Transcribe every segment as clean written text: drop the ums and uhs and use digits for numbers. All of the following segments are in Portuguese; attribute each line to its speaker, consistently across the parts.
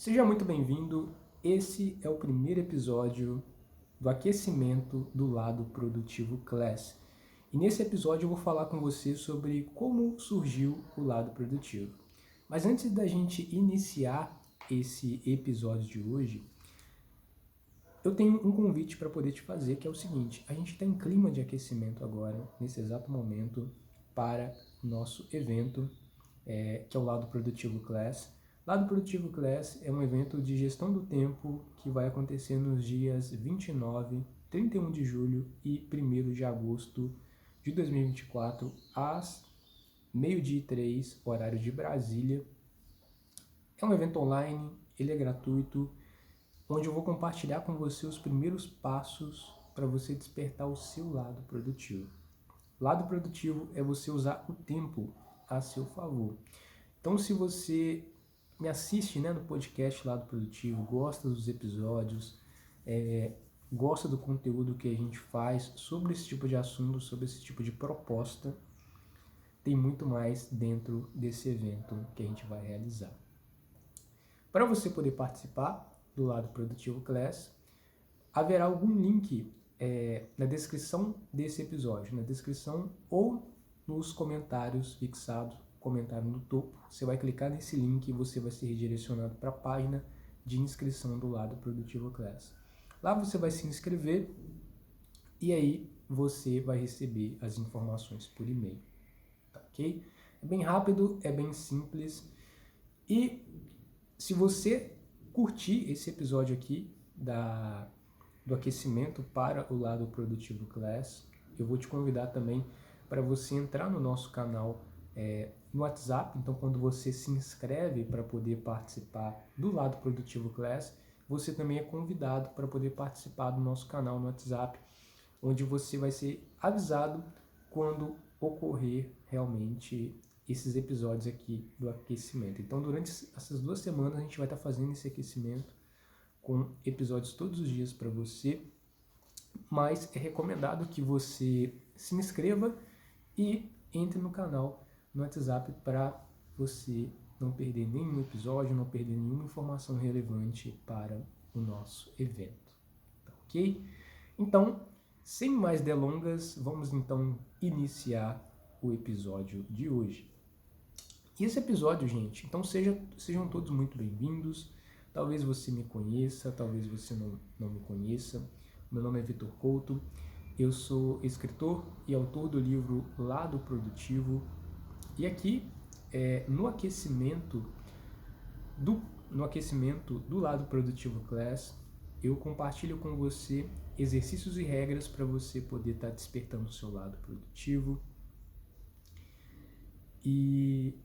Speaker 1: Seja muito bem-vindo. Esse é o primeiro episódio do aquecimento do lado produtivo Class. E nesse episódio eu vou falar com você sobre como surgiu o lado produtivo. Mas antes da gente iniciar esse episódio de hoje, eu tenho um convite para poder te fazer, que é o seguinte: a gente está em clima de aquecimento agora, nesse exato momento, para o nosso evento, que é o Lado Produtivo Class. Lado Produtivo Class é um evento de gestão do tempo que vai acontecer nos dias 29, 31 de julho e 1º de agosto de 2024, às meio-dia e 3, horário de Brasília. É um evento online, ele é gratuito, onde eu vou compartilhar com você os primeiros passos para você despertar o seu lado produtivo. Lado produtivo é você usar o tempo a seu favor. Então, se você me assiste, no podcast Lado Produtivo, gosta dos episódios, gosta do conteúdo que a gente faz sobre esse tipo de assunto, sobre esse tipo de proposta, tem muito mais dentro desse evento que a gente vai realizar. Para você poder participar do Lado Produtivo Class, haverá algum link na descrição desse episódio, na descrição ou nos comentários fixados, comentário no topo. Você vai clicar nesse link e você vai ser redirecionado para a página de inscrição do Lado Produtivo Class. Lá você vai se inscrever e aí você vai receber as informações por e-mail, tá ok? É bem rápido, é bem simples. E se você curtir esse episódio aqui do aquecimento para o Lado Produtivo Class, eu vou te convidar também para você entrar no nosso canal no WhatsApp. Então, quando você se inscreve para poder participar do Lado Produtivo Class, você também é convidado para poder participar do nosso canal no WhatsApp, onde você vai ser avisado quando ocorrer realmente esses episódios aqui do aquecimento. Então, durante essas 2 semanas, a gente vai estar fazendo esse aquecimento com episódios todos os dias para você, mas é recomendado que você se inscreva e entre no canal no WhatsApp para você não perder nenhum episódio, não perder nenhuma informação relevante para o nosso evento, tá ok? Então, sem mais delongas, vamos então iniciar o episódio de hoje. E esse episódio, gente, então sejam todos muito bem-vindos. Talvez você me conheça, talvez você não me conheça. Meu nome é Vitor Couto, eu sou escritor e autor do livro Lado Produtivo. E aqui, no aquecimento do Lado Produtivo Class, eu compartilho com você exercícios e regras para você poder estar despertando o seu lado produtivo. E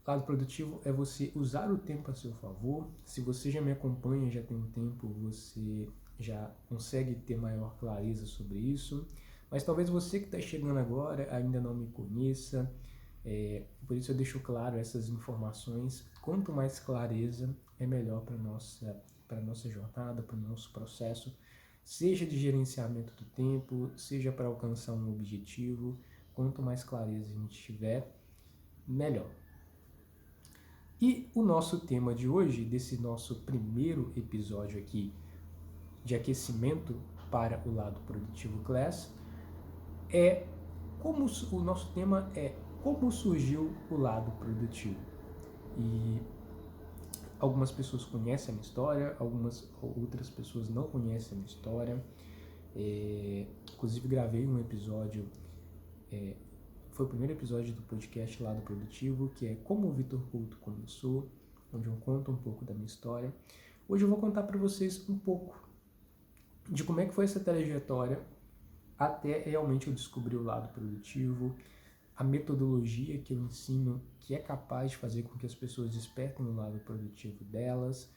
Speaker 1: lado produtivo é você usar o tempo a seu favor. Se você já me acompanha, já tem um tempo, você já consegue ter maior clareza sobre isso. Mas talvez você que está chegando agora ainda não me conheça. Por isso eu deixo claro essas informações. Quanto mais clareza, é melhor para a nossa jornada, para o nosso processo, seja de gerenciamento do tempo, seja para alcançar um objetivo. Quanto mais clareza a gente tiver, melhor. E o nosso tema de hoje, desse nosso primeiro episódio aqui de aquecimento para o Lado Produtivo Class, o nosso tema é como surgiu o lado produtivo. E algumas pessoas conhecem a minha história, algumas outras pessoas não conhecem a minha história. Inclusive gravei um episódio, foi o primeiro episódio do podcast Lado Produtivo, que é Como o Vitor Couto Começou, onde eu conto um pouco da minha história. Hoje eu vou contar para vocês um pouco de como é que foi essa trajetória até realmente eu descobrir o lado produtivo, a metodologia que eu ensino que é capaz de fazer com que as pessoas despertem o lado produtivo delas,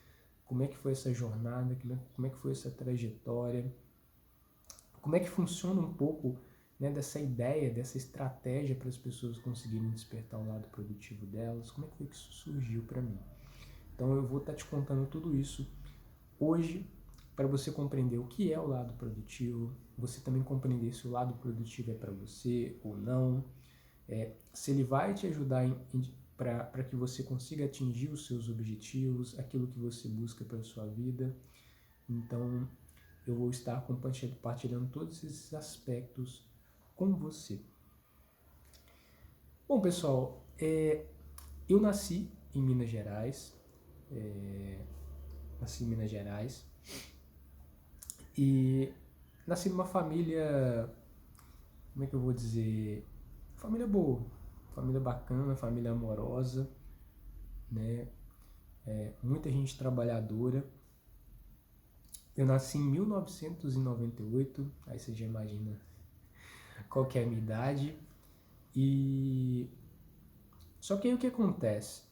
Speaker 1: como é que foi essa jornada, como é que foi essa trajetória, como é que funciona um pouco dessa ideia, dessa estratégia para as pessoas conseguirem despertar o lado produtivo delas, como é que foi que isso surgiu para mim. Então eu vou estar te contando tudo isso hoje para você compreender o que é o lado produtivo, você também compreender se o lado produtivo é para você ou não, se ele vai te ajudar para que você consiga atingir os seus objetivos, aquilo que você busca para a sua vida. Então, eu vou estar compartilhando todos esses aspectos com você. Bom, pessoal, eu nasci em Minas Gerais, e nasci numa família, como é que eu vou dizer, família boa, família bacana, família amorosa, né? Muita gente trabalhadora. Eu nasci em 1998, aí você já imagina qual que é a minha idade. E só que aí o que acontece?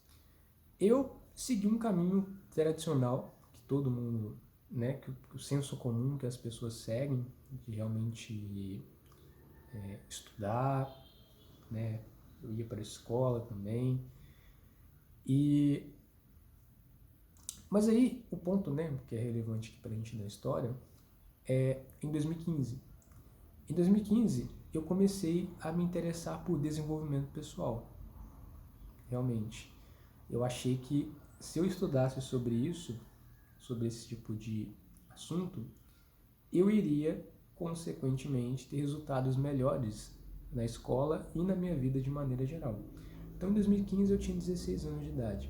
Speaker 1: Eu segui um caminho tradicional que todo mundo, né, que o senso comum que as pessoas seguem, de realmente estudar, né? Eu ia para a escola também. Mas aí o ponto, né, que é relevante aqui para a gente na história, é em 2015. Em 2015 eu comecei a me interessar por desenvolvimento pessoal. Realmente, eu achei que se eu estudasse sobre isso, sobre esse tipo de assunto, eu iria, consequentemente, ter resultados melhores na escola e na minha vida de maneira geral. Então, em 2015, eu tinha 16 anos de idade.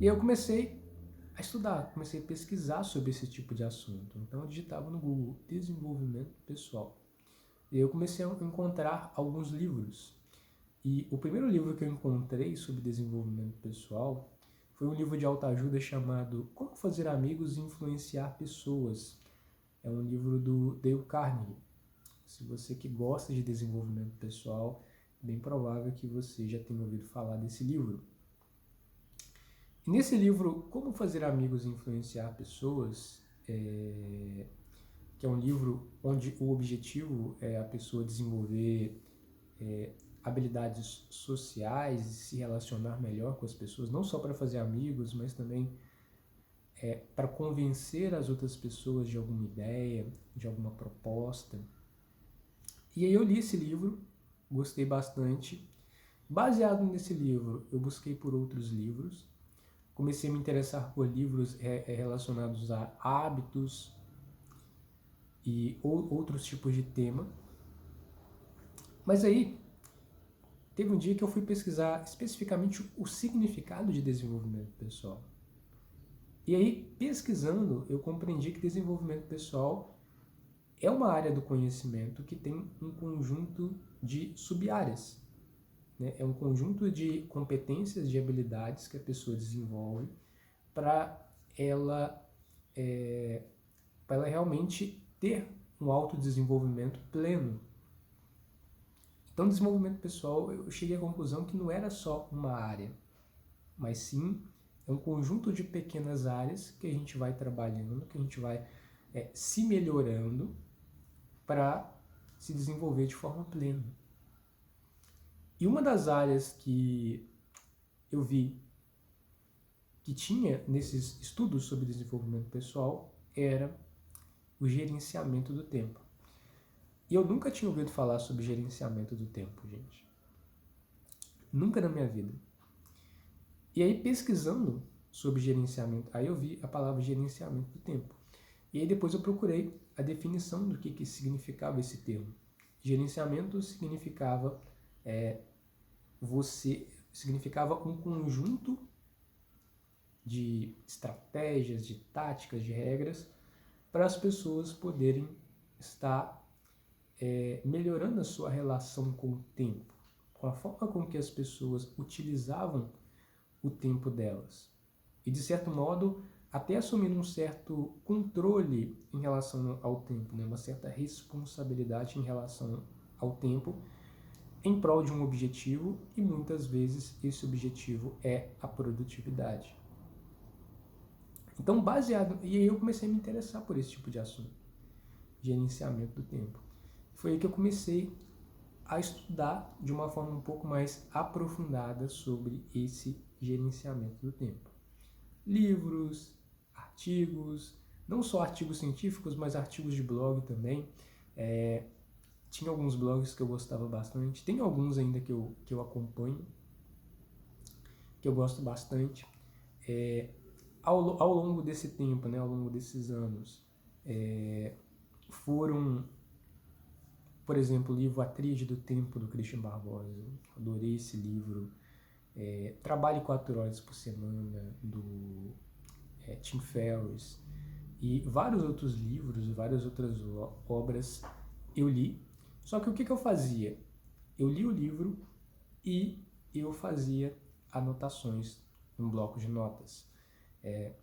Speaker 1: E eu comecei a estudar, comecei a pesquisar sobre esse tipo de assunto. Então, eu digitava no Google desenvolvimento pessoal. E eu comecei a encontrar alguns livros. E o primeiro livro que eu encontrei sobre desenvolvimento pessoal foi um livro de autoajuda chamado Como Fazer Amigos e Influenciar Pessoas. É um livro do Dale Carnegie. Se você que gosta de desenvolvimento pessoal, é bem provável que você já tenha ouvido falar desse livro. E nesse livro, Como Fazer Amigos e Influenciar Pessoas, que é um livro onde o objetivo é a pessoa desenvolver habilidades sociais e se relacionar melhor com as pessoas, não só para fazer amigos, mas também para convencer as outras pessoas de alguma ideia, de alguma proposta. E aí eu li esse livro, gostei bastante. Baseado nesse livro, eu busquei por outros livros, comecei a me interessar por livros relacionados a hábitos e outros tipos de tema. Mas aí, teve um dia que eu fui pesquisar especificamente o significado de desenvolvimento pessoal. E aí, pesquisando, eu compreendi que desenvolvimento pessoal é uma área do conhecimento que tem um conjunto de sub-áreas. Né? É um conjunto de competências, de habilidades que a pessoa desenvolve para ela realmente ter um autodesenvolvimento pleno. Então, desenvolvimento pessoal, eu cheguei à conclusão que não era só uma área, mas sim é um conjunto de pequenas áreas que a gente vai trabalhando, que a gente vai se melhorando para se desenvolver de forma plena. E uma das áreas que eu vi que tinha nesses estudos sobre desenvolvimento pessoal era o gerenciamento do tempo. E eu nunca tinha ouvido falar sobre gerenciamento do tempo, gente. Nunca na minha vida. E aí, pesquisando sobre gerenciamento, aí eu vi a palavra gerenciamento do tempo. E aí depois eu procurei a definição do que significava esse termo. Gerenciamento significava significava um conjunto de estratégias, de táticas, de regras para as pessoas poderem estar melhorando a sua relação com o tempo, com a forma com que as pessoas utilizavam o tempo delas. E, de certo modo, até assumindo um certo controle em relação ao tempo, né? Uma certa responsabilidade em relação ao tempo, em prol de um objetivo, e muitas vezes esse objetivo é a produtividade. Então, e aí eu comecei a me interessar por esse tipo de assunto, gerenciamento do tempo. Foi aí que eu comecei a estudar de uma forma um pouco mais aprofundada sobre esse gerenciamento do tempo. Livros, artigos, não só artigos científicos, mas artigos de blog também. Tinha alguns blogs que eu gostava bastante, tem alguns ainda que eu acompanho, que eu gosto bastante. Ao longo desse tempo, né, ao longo desses anos, foram, por exemplo, o livro A Tríade do Tempo, do Christian Barbosa. Adorei esse livro. Trabalhe 4 horas por semana, do Tim Ferriss. E vários outros livros, várias outras obras eu li. Só que o que eu fazia? Eu li o livro e eu fazia anotações num bloco de notas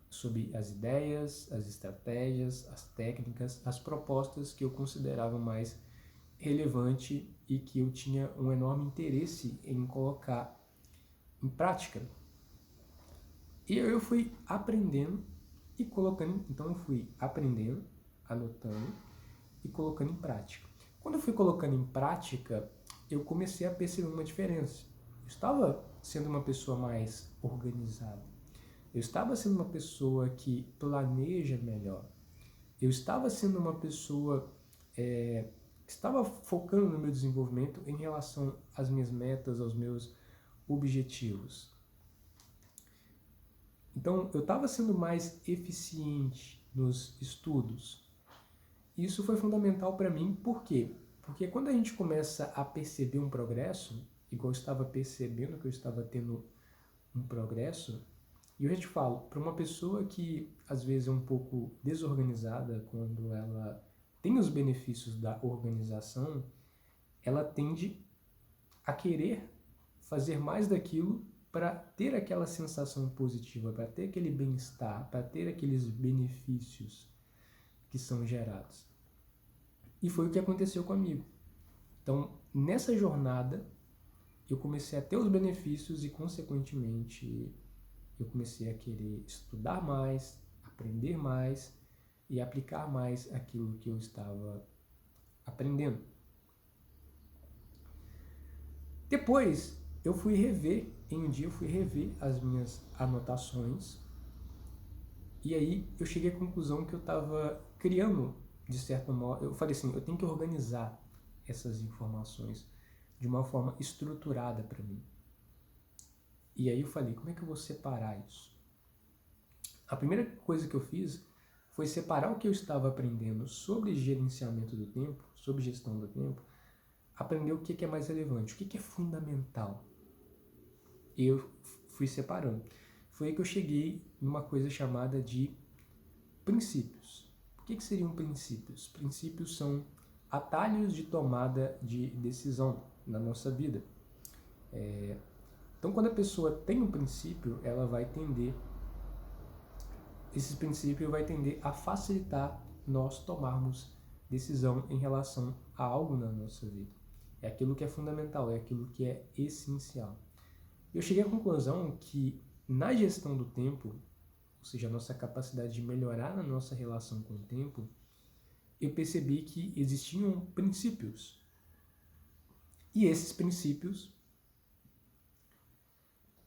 Speaker 1: sobre as ideias, as estratégias, as técnicas, as propostas que eu considerava mais relevante e que eu tinha um enorme interesse em colocar em prática. E eu fui aprendendo e colocando, então eu fui aprendendo, anotando e colocando em prática. Quando eu fui colocando em prática, eu comecei a perceber uma diferença. Eu estava sendo uma pessoa mais organizada. Eu estava sendo uma pessoa que planeja melhor. Eu estava sendo uma pessoa que estava focando no meu desenvolvimento em relação às minhas metas, aos meus objetivos. Então, eu estava sendo mais eficiente nos estudos. Isso foi fundamental para mim, por quê? Porque quando a gente começa a perceber um progresso, igual eu estava percebendo que eu estava tendo um progresso, e eu já te falo, para uma pessoa que às vezes é um pouco desorganizada, quando ela tem os benefícios da organização, ela tende a querer fazer mais daquilo para ter aquela sensação positiva, para ter aquele bem-estar, para ter aqueles benefícios que são gerados. E foi o que aconteceu comigo. Então, nessa jornada, eu comecei a ter os benefícios e, consequentemente, eu comecei a querer estudar mais, aprender mais e aplicar mais aquilo que eu estava aprendendo. Depois, em um dia eu fui rever as minhas anotações e aí eu cheguei à conclusão que eu estava criando, de certo modo, eu falei assim, eu tenho que organizar essas informações de uma forma estruturada para mim. E aí eu falei, como é que eu vou separar isso? A primeira coisa que eu fiz foi separar o que eu estava aprendendo sobre gerenciamento do tempo, sobre gestão do tempo, aprender o que é mais relevante, o que é fundamental. E eu fui separando. Foi aí que eu cheguei numa coisa chamada de princípios. O que seriam princípios? Princípios são atalhos de tomada de decisão na nossa vida. Então, quando a pessoa tem um princípio, esse princípio vai tender a facilitar nós tomarmos decisão em relação a algo na nossa vida. É aquilo que é fundamental, é aquilo que é essencial. Eu cheguei à conclusão que na gestão do tempo, ou seja, a nossa capacidade de melhorar na nossa relação com o tempo, eu percebi que existiam princípios. E esses princípios,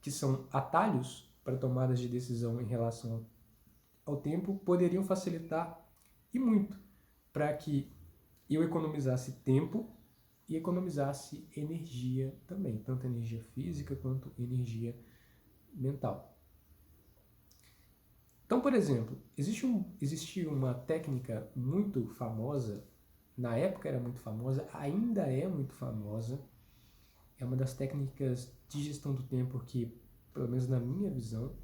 Speaker 1: que são atalhos para tomadas de decisão em relação ao tempo, poderiam facilitar e muito para que eu economizasse tempo e economizasse energia também, tanto energia física quanto energia mental. Então, por exemplo, existe uma técnica muito famosa, na época era muito famosa, ainda é muito famosa, é uma das técnicas de gestão do tempo que, pelo menos na minha visão,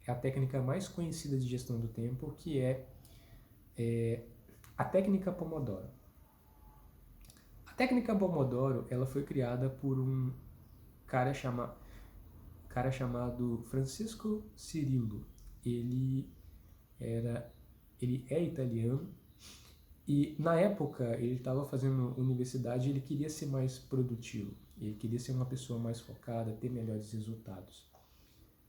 Speaker 1: é a técnica mais conhecida de gestão do tempo, que é a técnica Pomodoro. A técnica Pomodoro, ela foi criada por um cara chamado Francisco Cirillo. Ele é italiano e na época ele estava fazendo universidade e ele queria ser mais produtivo, ele queria ser uma pessoa mais focada, ter melhores resultados.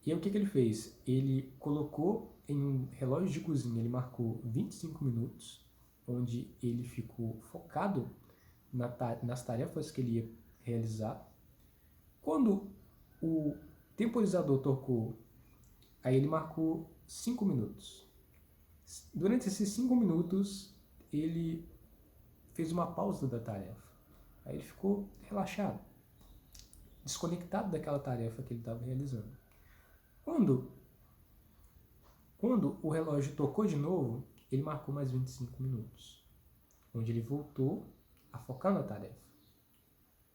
Speaker 1: E aí o que ele fez? Ele colocou em um relógio de cozinha, ele marcou 25 minutos, onde ele ficou focado nas tarefas que ele ia realizar. Quando o temporizador tocou, aí ele marcou 5 minutos. Durante esses 5 minutos, ele fez uma pausa da tarefa. Aí ele ficou relaxado, desconectado daquela tarefa que ele estava realizando. Quando o relógio tocou de novo, ele marcou mais 25 minutos, onde ele voltou a focar na tarefa.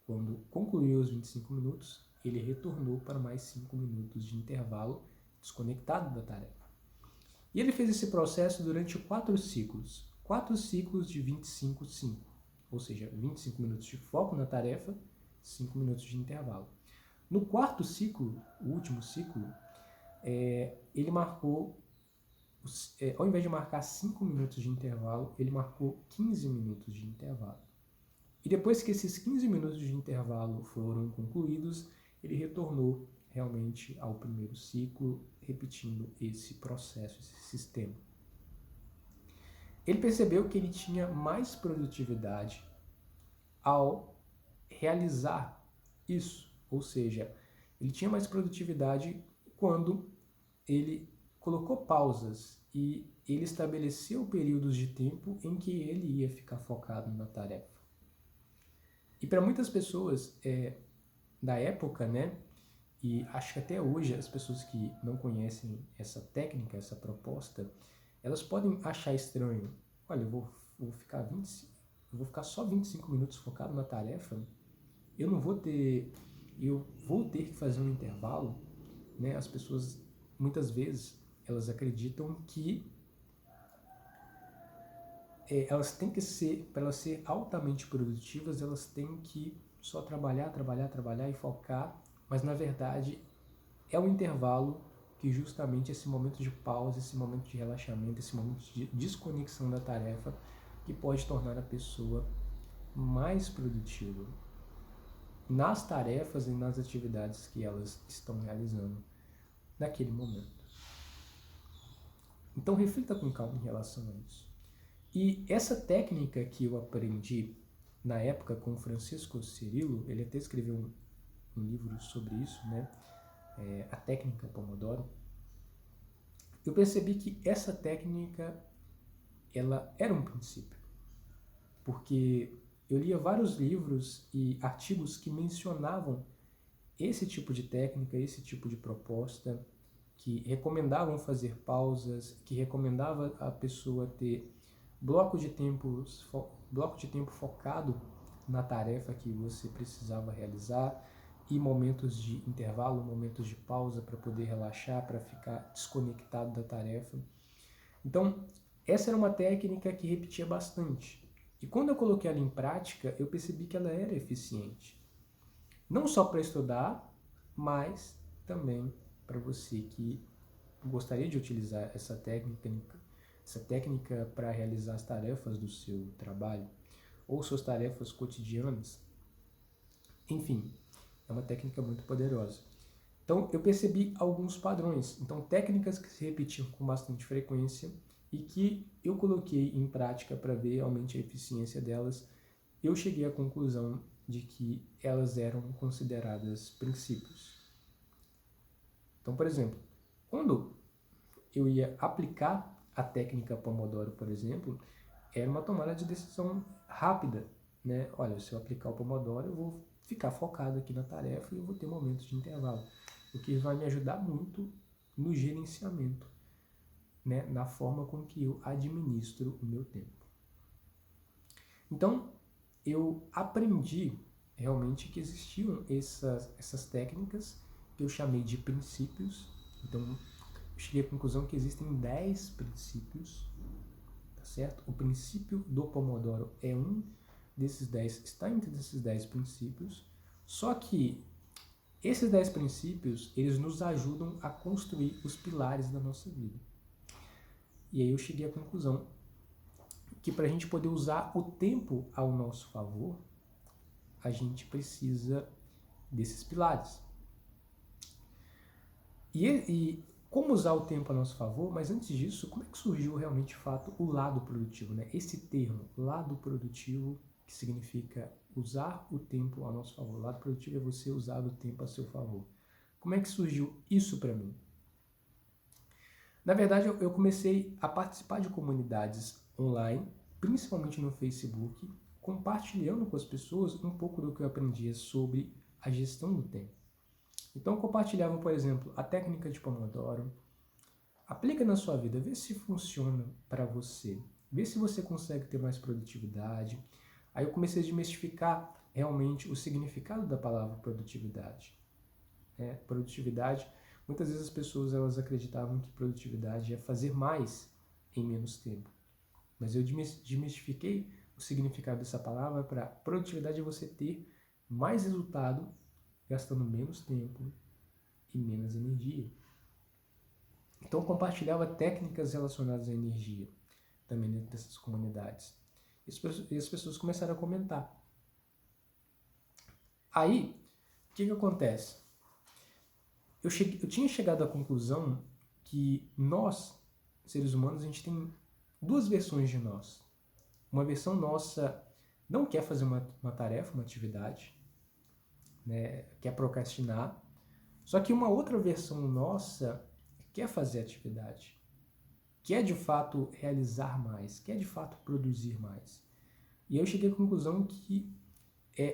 Speaker 1: Quando concluiu os 25 minutos, ele retornou para mais 5 minutos de intervalo desconectado da tarefa. E ele fez esse processo durante 4 ciclos. 4 ciclos de 25-5. Ou seja, 25 minutos de foco na tarefa, 5 minutos de intervalo. No quarto ciclo, o último ciclo, ele marcou, ao invés de marcar 5 minutos de intervalo, ele marcou 15 minutos de intervalo. E depois que esses 15 minutos de intervalo foram concluídos, ele retornou realmente ao primeiro ciclo, repetindo esse processo, esse sistema. Ele percebeu que ele tinha mais produtividade ao realizar isso, ou seja, ele tinha mais produtividade quando ele colocou pausas e ele estabeleceu períodos de tempo em que ele ia ficar focado na tarefa. E para muitas pessoas da época, né, e acho que até hoje as pessoas que não conhecem essa técnica, essa proposta, elas podem achar estranho. Olha, eu vou ficar só 25 minutos focado na tarefa, eu vou ter que fazer um intervalo, né? As pessoas, muitas vezes, elas acreditam que elas têm que ser, para elas serem altamente produtivas, elas têm que só trabalhar e focar, mas na verdade é um intervalo que justamente esse momento de pausa, esse momento de relaxamento, esse momento de desconexão da tarefa, que pode tornar a pessoa mais produtiva nas tarefas e nas atividades que elas estão realizando naquele momento. Então reflita com calma em relação a isso. E essa técnica que eu aprendi na época com o Francisco Cirillo, ele até escreveu um livro sobre isso, né? A técnica Pomodoro. Eu percebi que essa técnica, ela era um princípio, porque eu lia vários livros e artigos que mencionavam esse tipo de técnica, esse tipo de proposta, que recomendavam fazer pausas, que recomendava a pessoa ter bloco de tempo focado na tarefa que você precisava realizar e momentos de intervalo, momentos de pausa para poder relaxar, para ficar desconectado da tarefa. Então, essa era uma técnica que repetia bastante. E quando eu coloquei ela em prática, eu percebi que ela era eficiente. Não só para estudar, mas também para você que gostaria de utilizar essa técnica para realizar as tarefas do seu trabalho ou suas tarefas cotidianas. Enfim, é uma técnica muito poderosa. Então, eu percebi alguns padrões. Então, técnicas que se repetiam com bastante frequência e que eu coloquei em prática para ver realmente a eficiência delas, eu cheguei à conclusão de que elas eram consideradas princípios. Então, por exemplo, quando eu ia aplicar a técnica Pomodoro, por exemplo, era uma tomada de decisão rápida, né? Olha, se eu aplicar o Pomodoro, eu vou ficar focado aqui na tarefa e eu vou ter momentos de intervalo, o que vai me ajudar muito no gerenciamento, né? Na forma com que eu administro o meu tempo. Então, eu aprendi realmente que existiam essas técnicas que eu chamei de princípios. Então, eu cheguei à conclusão que existem 10 princípios, tá certo? O princípio do Pomodoro é um desses 10, está entre esses 10 princípios, só que esses 10 princípios, eles nos ajudam a construir os pilares da nossa vida. E aí eu cheguei à conclusão que para a gente poder usar o tempo ao nosso favor, a gente precisa desses pilares. E como usar o tempo a nosso favor, mas antes disso, como é que surgiu realmente de fato o lado produtivo, né? Esse termo, lado produtivo, que significa usar o tempo a nosso favor. Lado produtivo é você usar o tempo a seu favor. Como é que surgiu isso para mim? Na verdade, eu comecei a participar de comunidades online, principalmente no Facebook, compartilhando com as pessoas um pouco do que eu aprendia sobre a gestão do tempo. Então eu compartilhava, por exemplo, a técnica de Pomodoro. Aplica na sua vida, vê se funciona para você. Vê se você consegue ter mais produtividade. Aí eu comecei a desmistificar realmente o significado da palavra produtividade. Produtividade, muitas vezes as pessoas elas acreditavam que produtividade é fazer mais em menos tempo. Mas eu desmistifiquei o significado dessa palavra para produtividade é você ter mais resultado gastando menos tempo e menos energia. Então eu compartilhava técnicas relacionadas à energia também dentro dessas comunidades. E as pessoas começaram a comentar. Aí, o que acontece? Eu tinha chegado à conclusão que nós, seres humanos, a gente tem duas versões de nós. Uma versão nossa não quer fazer uma tarefa, uma atividade, né, quer procrastinar. Só que uma outra versão nossa quer fazer atividade, quer de fato realizar mais, quer de fato produzir mais. E eu cheguei à conclusão que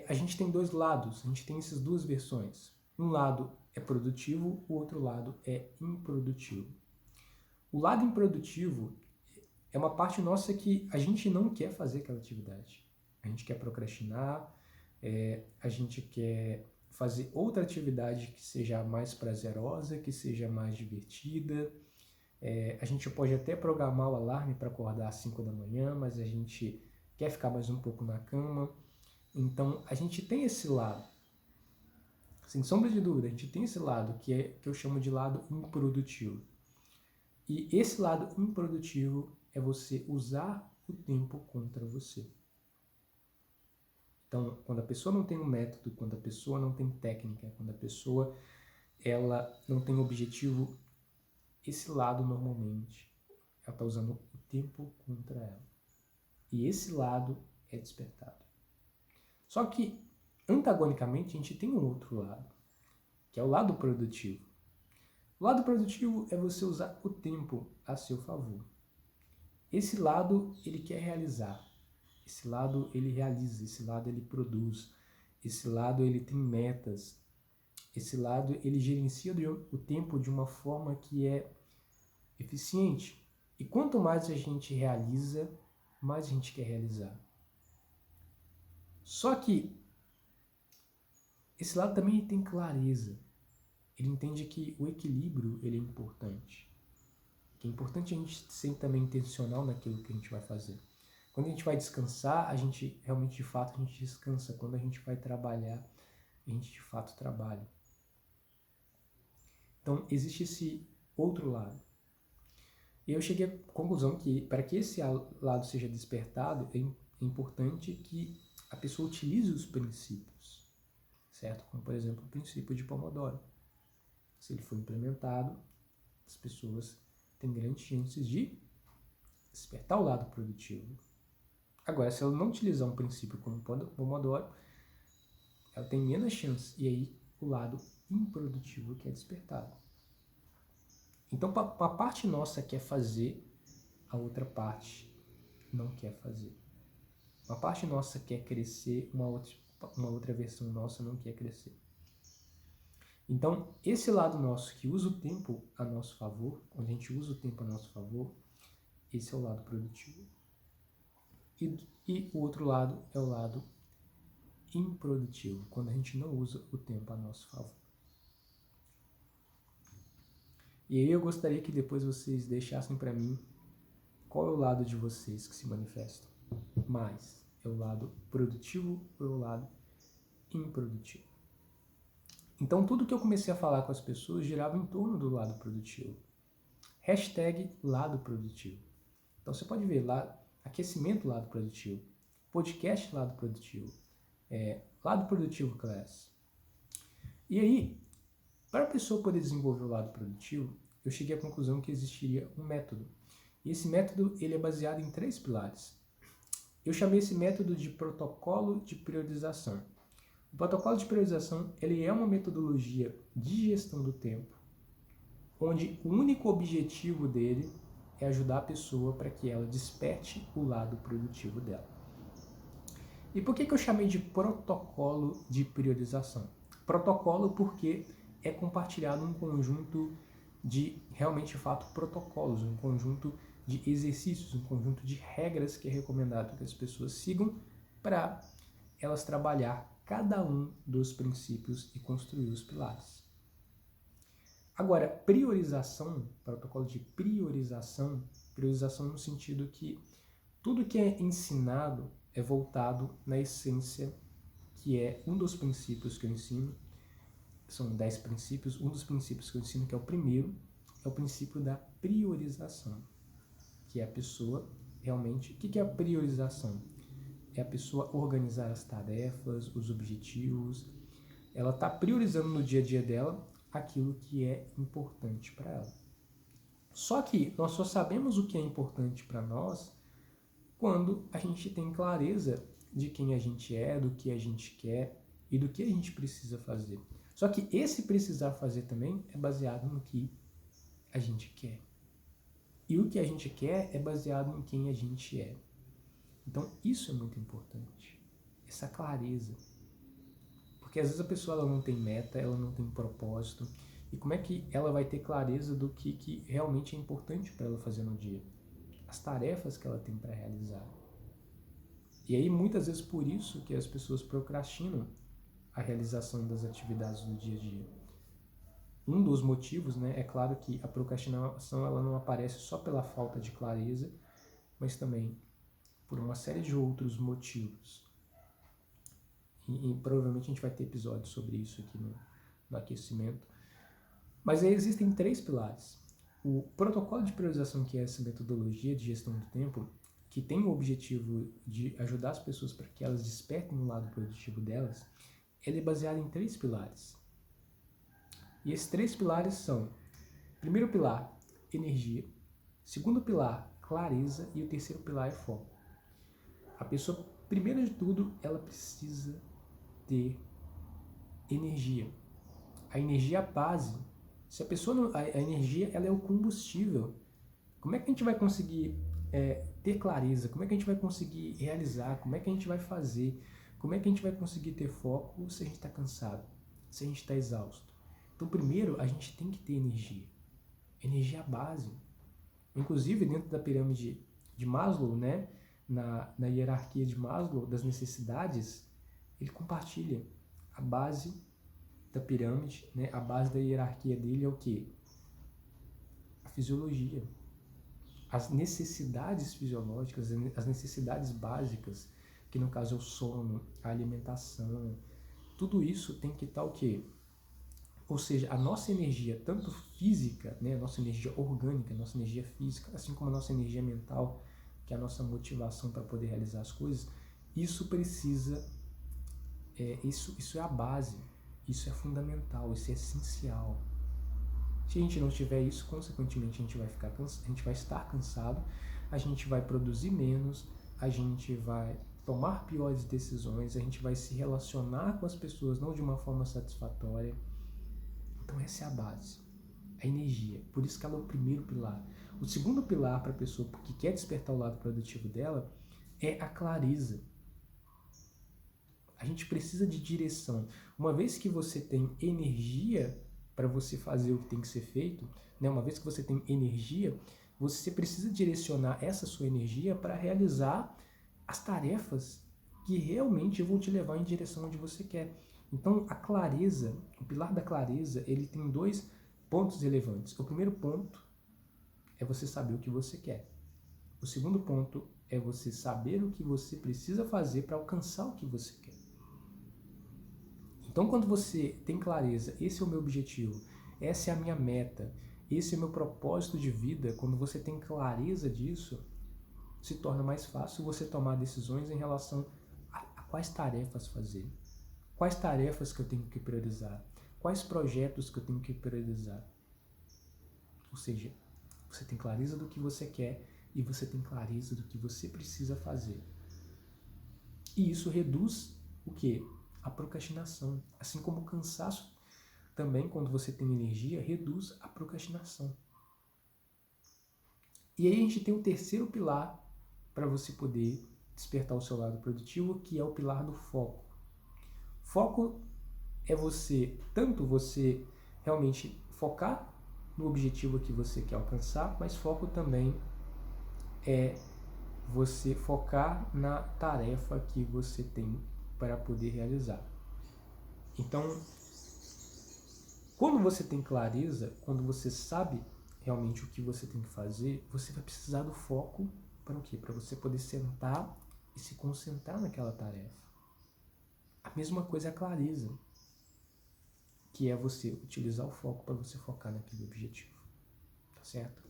Speaker 1: a gente tem dois lados, a gente tem essas duas versões. Um lado é produtivo, o outro lado é improdutivo. O lado improdutivo é uma parte nossa que a gente não quer fazer aquela atividade. A gente quer procrastinar, a gente quer fazer outra atividade que seja mais prazerosa, que seja mais divertida. A gente pode até programar o alarme para acordar às 5 da manhã, mas a gente quer ficar mais um pouco na cama. Então, a gente tem esse lado. Sem sombra de dúvida, a gente tem esse lado que eu chamo de lado improdutivo. E esse lado improdutivo é você usar o tempo contra você. Então, quando a pessoa não tem um método, quando a pessoa não tem técnica, quando a pessoa ela não tem objetivo, esse lado normalmente ela está usando o tempo contra ela. E esse lado é despertado. Só que, antagonicamente, a gente tem um outro lado, que é o lado produtivo. O lado produtivo é você usar o tempo a seu favor. Esse lado, ele quer realizar. Esse lado, ele realiza. Esse lado, ele produz. Esse lado, ele tem metas. Esse lado, ele gerencia o tempo de uma forma que é eficiente. E quanto mais a gente realiza, mais a gente quer realizar. Só que esse lado também tem clareza. Ele entende que o equilíbrio ele é importante. Que é importante a gente ser também intencional naquilo que a gente vai fazer. Quando a gente vai descansar, a gente realmente, de fato, a gente descansa. Quando a gente vai trabalhar, a gente de fato trabalha. Então, existe esse outro lado. E eu cheguei à conclusão que, para que esse lado seja despertado, é importante que a pessoa utilize os princípios, certo? Como, por exemplo, o princípio de Pomodoro. Se ele for implementado, as pessoas têm grandes chances de despertar o lado produtivo. Agora, se ela não utilizar um princípio como Pomodoro, ela tem menos chance, e aí o lado improdutivo que é despertado. Então, uma parte nossa quer fazer, a outra parte não quer fazer. Uma parte nossa quer crescer, uma outra versão nossa não quer crescer. Então, esse lado nosso que usa o tempo a nosso favor, quando a gente usa o tempo a nosso favor, esse é o lado produtivo. E o outro lado é o lado improdutivo, quando a gente não usa o tempo a nosso favor. E aí eu gostaria que depois vocês deixassem para mim qual é o lado de vocês que se manifesta mais. É o lado produtivo ou é o lado improdutivo? Então tudo que eu comecei a falar com as pessoas girava em torno do lado produtivo. Hashtag lado produtivo. Então você pode ver lá, aquecimento lado produtivo, podcast lado produtivo, lado produtivo class. E aí, para a pessoa poder desenvolver o lado produtivo, eu cheguei à conclusão que existiria um método. E esse método ele é baseado em 3 pilares. Eu chamei esse método de protocolo de priorização. O protocolo de priorização ele é uma metodologia de gestão do tempo, onde o único objetivo dele é ajudar a pessoa para que ela desperte o lado produtivo dela. E por que eu chamei de protocolo de priorização? Protocolo porque é compartilhado um conjunto de, realmente, de fato, protocolos, um conjunto de exercícios, um conjunto de regras que é recomendado que as pessoas sigam para elas trabalhar cada um dos princípios e construir os pilares. Agora, priorização, protocolo de priorização no sentido que tudo que é ensinado é voltado na essência, que é um dos princípios que eu ensino. São 10 princípios. Um dos princípios que eu ensino, que é o primeiro, é o princípio da priorização, que é a pessoa realmente... O que é a priorização? É a pessoa organizar as tarefas, os objetivos. Ela está priorizando no dia a dia dela aquilo que é importante para ela. Só que nós só sabemos o que é importante para nós quando a gente tem clareza de quem a gente é, do que a gente quer e do que a gente precisa fazer. Só que esse precisar fazer também é baseado no que a gente quer. E o que a gente quer é baseado em quem a gente é. Então isso é muito importante, essa clareza. Porque às vezes a pessoa ela não tem meta, ela não tem propósito. E como é que ela vai ter clareza do que realmente é importante para ela fazer no dia? As tarefas que ela tem para realizar. E aí muitas vezes por isso que as pessoas procrastinam a realização das atividades do dia a dia. Um dos motivos, né, é claro que a procrastinação ela não aparece só pela falta de clareza, mas também por uma série de outros motivos. E provavelmente a gente vai ter episódios sobre isso aqui no aquecimento. Mas aí existem 3 pilares. O protocolo de priorização, que é essa metodologia de gestão do tempo, que tem o objetivo de ajudar as pessoas para que elas despertem o lado produtivo delas, ele é baseado em 3 pilares. E esses 3 pilares são: primeiro pilar, energia; segundo pilar, clareza; e o terceiro pilar é foco. A pessoa, primeiro de tudo, ela precisa ter energia. A energia é a base. Se a pessoa não, a energia ela é o combustível. Como é que a gente vai conseguir ter clareza? Como é que a gente vai conseguir realizar? Como é que a gente vai fazer? Como é que a gente vai conseguir ter foco se a gente está cansado? Se a gente está exausto? Então, primeiro, a gente tem que ter energia. Energia é a base. Inclusive, dentro da pirâmide de Maslow, né, na hierarquia de Maslow, das necessidades, ele compartilha a base da pirâmide, né, a base da hierarquia dele é o quê? A fisiologia. As necessidades fisiológicas, as necessidades básicas, que no caso é o sono, a alimentação, tudo isso tem que estar o quê? Ou seja, a nossa energia, tanto física, né, a nossa energia orgânica, a nossa energia física, assim como a nossa energia mental, que é a nossa motivação para poder realizar as coisas, isso precisa, isso é a base, isso é fundamental, isso é essencial. Se a gente não tiver isso, consequentemente a gente vai estar cansado, a gente vai produzir menos, a gente vai tomar piores decisões, a gente vai se relacionar com as pessoas não de uma forma satisfatória. Então essa é a base, a energia. Por isso que ela é o primeiro pilar. O segundo pilar para a pessoa que quer despertar o lado produtivo dela é a clareza. A gente precisa de direção. Uma vez que você tem energia para você fazer o que tem que ser feito, né? Uma vez que você tem energia, você precisa direcionar essa sua energia para realizar as tarefas que realmente vão te levar em direção onde você quer. Então, a clareza, o pilar da clareza, ele tem 2 pontos relevantes. O primeiro ponto é você saber o que você quer. O segundo ponto é você saber o que você precisa fazer para alcançar o que você quer. Então, quando você tem clareza, esse é o meu objetivo, essa é a minha meta, esse é o meu propósito de vida, quando você tem clareza disso, se torna mais fácil você tomar decisões em relação a quais tarefas fazer, quais tarefas que eu tenho que priorizar, quais projetos que eu tenho que priorizar. Ou seja, você tem clareza do que você quer e você tem clareza do que você precisa fazer. E isso reduz o quê? A procrastinação. Assim como o cansaço também, quando você tem energia, reduz a procrastinação. E aí a gente tem o terceiro pilar para você poder despertar o seu lado produtivo, que é o pilar do foco. Foco é tanto você realmente focar no objetivo que você quer alcançar, mas foco também é você focar na tarefa que você tem para poder realizar. Então, quando você tem clareza, quando você sabe realmente o que você tem que fazer, você vai precisar do foco para o quê? Para você poder sentar e se concentrar naquela tarefa. A mesma coisa é a clareza, que é você utilizar o foco para você focar naquele objetivo. Tá certo?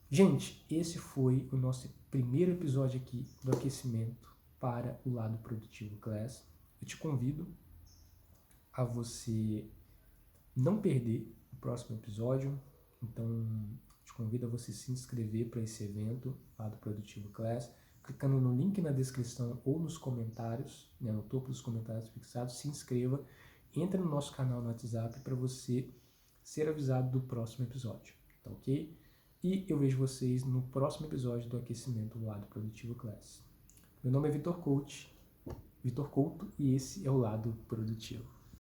Speaker 1: Gente, esse foi o nosso primeiro episódio aqui do aquecimento para o lado produtivo Class. Eu te convido a você não perder o próximo episódio. Então, te convido a você se inscrever para esse evento lá do Produtivo Class, clicando no link na descrição ou nos comentários, né, no topo dos comentários fixados, se inscreva, entre no nosso canal no WhatsApp para você ser avisado do próximo episódio, tá ok? E eu vejo vocês no próximo episódio do aquecimento do lado Produtivo Class. Meu nome é Vitor Couto, e esse é o Lado Produtivo.